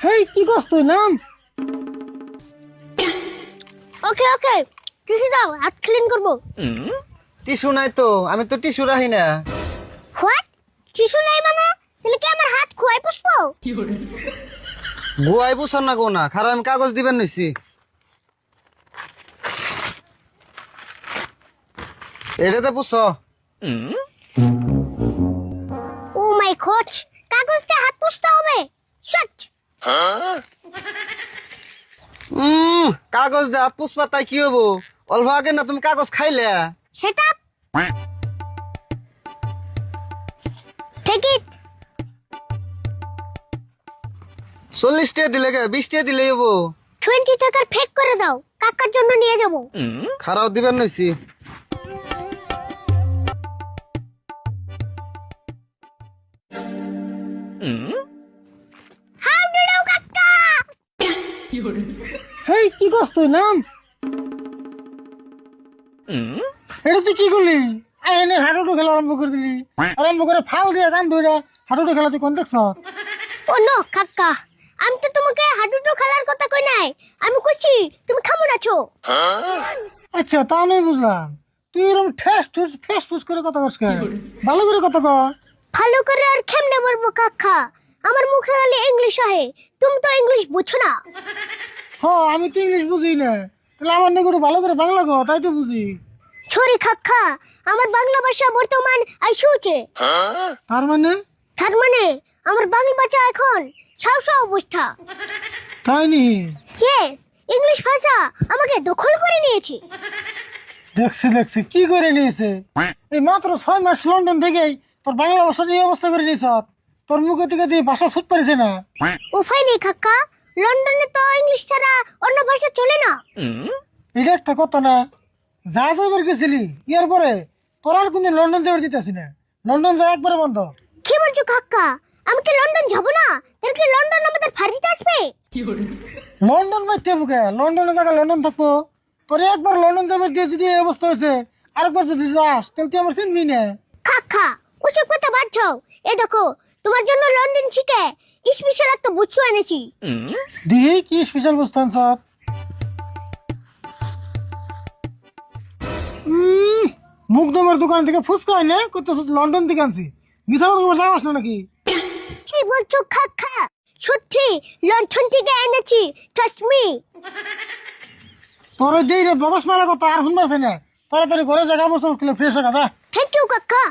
হেই কি করছ তুই নাম? ওকে ওকে, টিস্যু দাও, হাত ক্লিন করবো। টিস্যু নাই তো, আমি তো টিস্যু রাখি না। হোয়াট? টিস্যু নাই মানে? তাহলে কি আমার হাত খোয়াই পুষবো? গুয়াই বুঝার না গো না, খারাপ আমি কাগজ দিবেন নইছি। এটাতে পুষ। ও মাই গড, কাগজকে হাত পুষতে হবে? শট। কাগজ দিয়ে হাত পুষবা তাই কি হবো? অল্প আগে না তুমি কাগজ খাইলে। Set up. Take it. 40 টাকা দিলে গে, 20 টাকা দিলে হবো। 20 টাকার ফেক করে দাও, কাকার জন্য নিয়ে যাব। খারাপ দিবেন নইছি। হাউ ডু ডু কাকা? হেই কি করছ তুই নাম? এটা তুই কি করলি? এনে হাঁটুটু খেলা আরম্ভ করে দিলি, আরম্ভ করে ফাল দিয়ে গান ধরে হাঁটুটু খেলা তুই কোন দেখছ? ও নো কাকা, আমি তো তোমাকে হাডুডু খেলার কথা কই নাই, আমি কইছি তুমি কেমন আছো। আচ্ছা তা আমি বুঝলাম, তুই এরকম ঠেস ঠুস ফেস ফুস করে কথা কস কেন? ভালো করে কথা কর। ভালো করে আর কেমনে বলবো কাকা, আমার মুখে খালি ইংলিশ আহে, তুমি তো ইংলিশ বুঝো না। আমি তো ইংলিশ বুঝি না, তাহলে আমার নাকি একটু ভালো করে বাংলা কর, তাই তো বুঝি। সরি কাকা, আমার বাংলা ভাষা বর্তমান আইসুছে। তার মানে? তার মানে আমার বাংলা ভাষা এখন সাউসা অবস্থা। তাই নি? ইয়েস, ইংলিশ ভাষা আমাকে দখল করে নিয়েছে। দেখছি কি করে নিয়েছে? এই মাত্র 6 মাস লন্ডন থেকেই তোর বাংলা ভাষা নিয়ে অবস্থা করে নিয়েছ। তোর মুখে থেকে তুই ভাষা ছুট পারিছে না। উপায় নেই কাকা, লন্ডনে তো ইংলিশ ছাড়া অন্য ভাষা চলে না। এটা একটা কথা না, যা যাইবার গেছিলি ইয়ার পরে তোর আর কোনদিন লন্ডন যাবার দিতেছি না। লন্ডন যা একবারে বন্ধ। কি বলছো কাকা? আমি কি লন্ডন যাব না? তাহলে কি লন্ডন আমাদের ফাঁড়িতে আসবে? লন্ডন বাইতে বুকে, লন্ডনে থাকা লন্ডন থাকবো। তোর একবার লন্ডন যাবার দিয়ে যদি এই অবস্থা হয়েছে, আরেকবার যদি যাস তাহলে তুই আমার চিনবি না। কাকা, ওসব কথা বাদ দাও। এই দেখো, তোমার জন্য লন্ডন শিখে স্পেশাল একটা বস্তু এনেছি। দিহি কি স্পেশাল বুঝতাম সব? মুখদমের দোকান থেকে ফুচকা এনে কত লন্ডন থেকে আনছি। মিশা কথা বলতে যাওয়াস না নাকি? কি বলছো কাকা? সত্যি লন্ডন থেকে এনেছি, ট্রাস্ট মি। তোর দেই রে বদস মারা কথা আর শুনবাছে না। তাড়াতাড়ি ঘরে জায়গা বসে ফ্রেশ হয়ে যা। থ্যাংক ইউ কাকা।